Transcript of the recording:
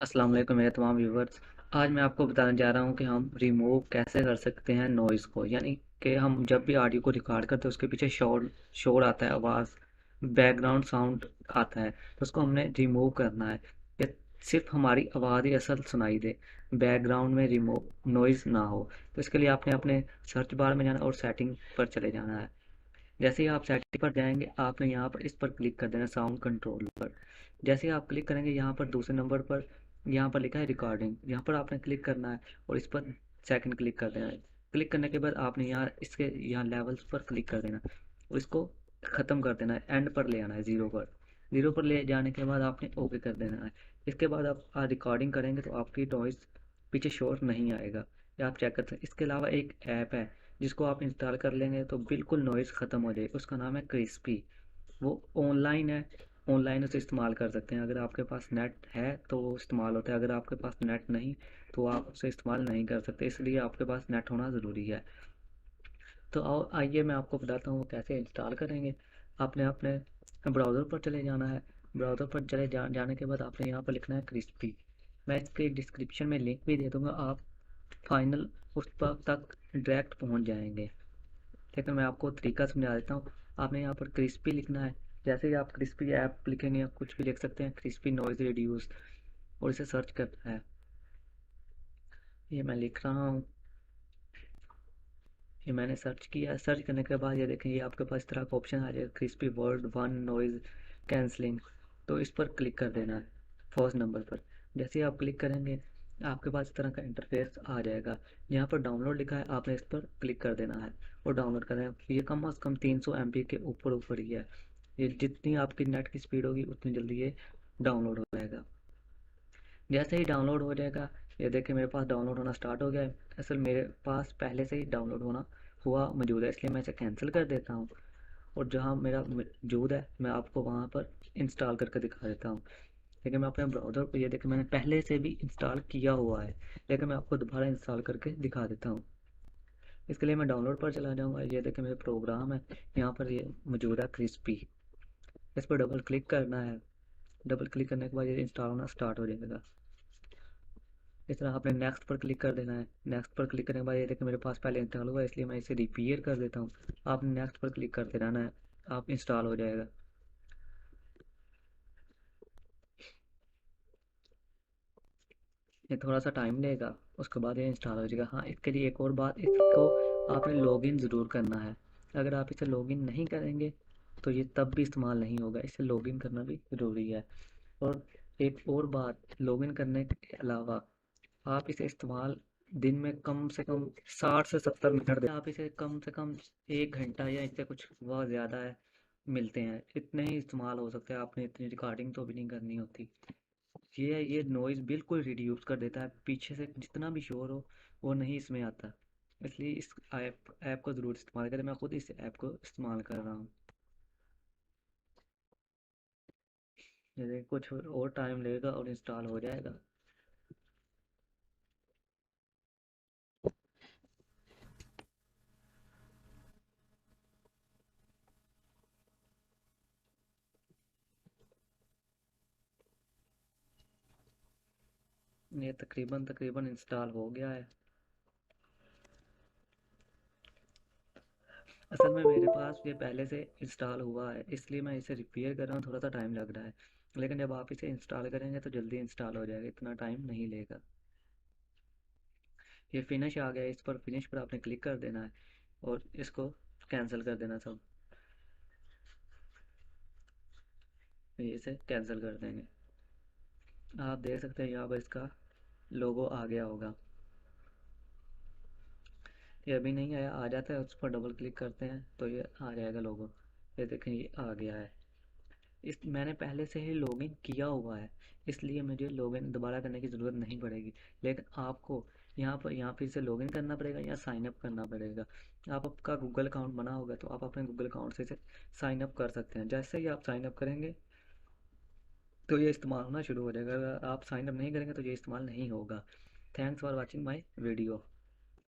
अस्सलाम वालेकुम मेरे तमाम व्यूवर्स। आज मैं आपको बताने जा रहा हूँ कि हम रिमूव कैसे कर सकते हैं नॉइज़ को। यानी कि हम जब भी ऑडियो को रिकॉर्ड करते हैं उसके पीछे शोर शोर आता है, आवाज़, बैकग्राउंड साउंड आता है, तो उसको हमने रिमूव करना है। कि सिर्फ हमारी आवाज़ ही असल सुनाई दे, बैकग्राउंड में रिमूव नॉइज़ ना हो। तो इसके लिए आपने अपने सर्च बार में जाना और सेटिंग पर चले जाना है। जैसे ही आप सेटिंग पर जाएंगे आपने यहाँ पर इस पर क्लिक कर देना, साउंड कंट्रोल पर। जैसे ही आप क्लिक करेंगे यहाँ पर दूसरे नंबर पर यहाँ पर लिखा है रिकॉर्डिंग, यहाँ पर आपने क्लिक करना है और इस पर सेकंड क्लिक कर देना है। क्लिक करने के बाद आपने यहाँ इसके यहाँ लेवल्स पर क्लिक कर देना और इसको ख़त्म कर देना है, एंड पर ले आना है, ज़ीरो पर ले जाने के बाद आपने ओके कर देना है। इसके बाद आप रिकॉर्डिंग करेंगे तो आपकी वॉइस पीछे शोर नहीं आएगा, ये आप चेक कर सकते हैं। इसके अलावा एक ऐप है जिसको आप इंस्टॉल कर लेंगे तो बिल्कुल नॉइज़ ख़त्म हो जाएगी, उसका नाम है क्रिस्पी। वो ऑनलाइन है, ऑनलाइन उसे इस्तेमाल कर सकते हैं। अगर आपके पास नेट है तो वो इस्तेमाल होता है, अगर आपके पास नेट नहीं तो आप उसे इस्तेमाल नहीं कर सकते, इसलिए आपके पास नेट होना ज़रूरी है। तो आओ आइए मैं आपको बताता हूँ वो कैसे इंस्टॉल करेंगे। आपने अपने ब्राउज़र पर चले जाना है। ब्राउज़र पर जाने के बाद आपने यहाँ पर लिखना है क्रिस्पी। मैं इसके डिस्क्रिप्शन में लिंक भी दे दूँगा, आप फाइनल उस पर तक डायरेक्ट पहुँच जाएंगे। लेकिन मैं आपको तरीका समझा देता हूँ। आपने यहाँ पर क्रिस्पी लिखना है। जैसे ही आप क्रिस्पी ऐप लिखेंगे या कुछ भी लिख सकते हैं, क्रिस्पी नॉइज़ रिड्यूस, और इसे सर्च करना है। ये मैं लिख रहा हूँ, ये मैंने सर्च किया। सर्च करने के बाद ये देखें, ये आपके पास इस तरह का ऑप्शन आ जाएगा, crispy word one noise cancelling. तो इस पर क्लिक कर देना है फर्स्ट नंबर पर। जैसे ही आप क्लिक करेंगे आपके पास इस तरह का इंटरफेस आ जाएगा। यहाँ पर डाउनलोड लिखा है, आपने इस पर क्लिक कर देना है और डाउनलोड करना है। ये कम से कम 300 MB के ऊपर ऊपर ही है। ये जितनी आपकी नेट की स्पीड होगी उतनी जल्दी ये डाउनलोड हो जाएगा। जैसे ही डाउनलोड हो जाएगा, ये देखिए मेरे पास डाउनलोड होना स्टार्ट हो गया है। असल मेरे पास पहले से ही डाउनलोड होना हुआ मौजूद है, इसलिए मैं इसे कैंसिल कर देता हूँ और जहाँ मेरा मौजूद है मैं आपको वहाँ पर इंस्टॉल करके दिखा देता हूँ। लेकिन मैं अपने ब्राउज़र पर, ये देखिए मैंने पहले से भी इंस्टॉल किया हुआ है, लेकिन मैं आपको दोबारा इंस्टॉल करके दिखा देता हूँ। इसके लिए मैं डाउनलोड पर चला जाऊँगा। ये देखिए मेरे प्रोग्राम है, यहाँ पर ये मौजूद है क्रिस्पी। इस पर डबल क्लिक करना है। डबल क्लिक करने के बाद ये इंस्टॉल होना स्टार्ट हो जाएगा। इस तरह आपने नेक्स्ट पर क्लिक कर देना है। नेक्स्ट पर क्लिक करने के बाद ये देखिए मेरे पास पहले इंस्टॉल हुआ है, इसलिए मैं इसे रिपेयर कर देता हूँ। आपने नेक्स्ट पर क्लिक करते रहना है, आप इंस्टॉल हो जाएगा। ये थोड़ा सा टाइम लेगा, उसके बाद ये इंस्टॉल हो जाएगा। हाँ, इसके लिए एक और बात, इसको आपने लॉगिन ज़रूर करना है। अगर आप इसे लॉगिन नहीं करेंगे तो ये तब भी इस्तेमाल नहीं होगा, इसे लॉगिन करना भी ज़रूरी है। और एक और बात, लॉगिन करने के अलावा आप इसे इस्तेमाल दिन में कम से कम 60 से 70 मिनट दें। आप इसे कम से कम 1 घंटा या इससे कुछ बहुत ज़्यादा है मिलते हैं, इतने ही इस्तेमाल हो सकते हैं। आपने इतनी रिकॉर्डिंग तो भी नहीं करनी होती। ये नॉइज़ बिल्कुल रिड्यूस कर देता है, पीछे से जितना भी शोर हो वो नहीं इसमें आता। इसलिए इस ऐप को ज़रूर इस्तेमाल करें। मैं खुद इस ऐप को इस्तेमाल कर रहा हूँ। जैसे कुछ और टाइम लगेगा और इंस्टॉल हो जाएगा। ये तकरीबन तकरीबन इंस्टॉल हो गया है। असल में मेरे पास ये पहले से इंस्टॉल हुआ है, इसलिए मैं इसे रिपेयर कर रहा हूँ, थोड़ा सा टाइम लग रहा है। लेकिन जब आप इसे इंस्टॉल करेंगे तो जल्दी इंस्टॉल हो जाएगा, इतना टाइम नहीं लेगा। ये फिनिश आ गया है, इस पर फिनिश पर आपने क्लिक कर देना है और इसको कैंसिल कर देना सब। ये इसे कैंसिल कर देंगे। आप देख सकते हैं यहाँ पर इसका लोगो आ गया होगा। ये अभी नहीं आया, आ जाता है, उस पर डबल क्लिक करते हैं तो ये आ जाएगा लोगो। ये देखें ये आ गया है। इस मैंने पहले से ही लॉगिन किया हुआ है, इसलिए मुझे लॉगिन दोबारा करने की ज़रूरत नहीं पड़ेगी। लेकिन आपको यहाँ फिर से लॉगिन करना पड़ेगा या साइन अप करना पड़ेगा। आप आपका गूगल अकाउंट बना होगा तो आप अपने गूगल अकाउंट से इसे साइन अप कर सकते हैं। जैसे ही आप साइन अप करेंगे तो ये इस्तेमाल होना शुरू हो जाएगा। अगर आप साइन अप नहीं करेंगे तो ये इस्तेमाल नहीं होगा। Thanks for watching my video.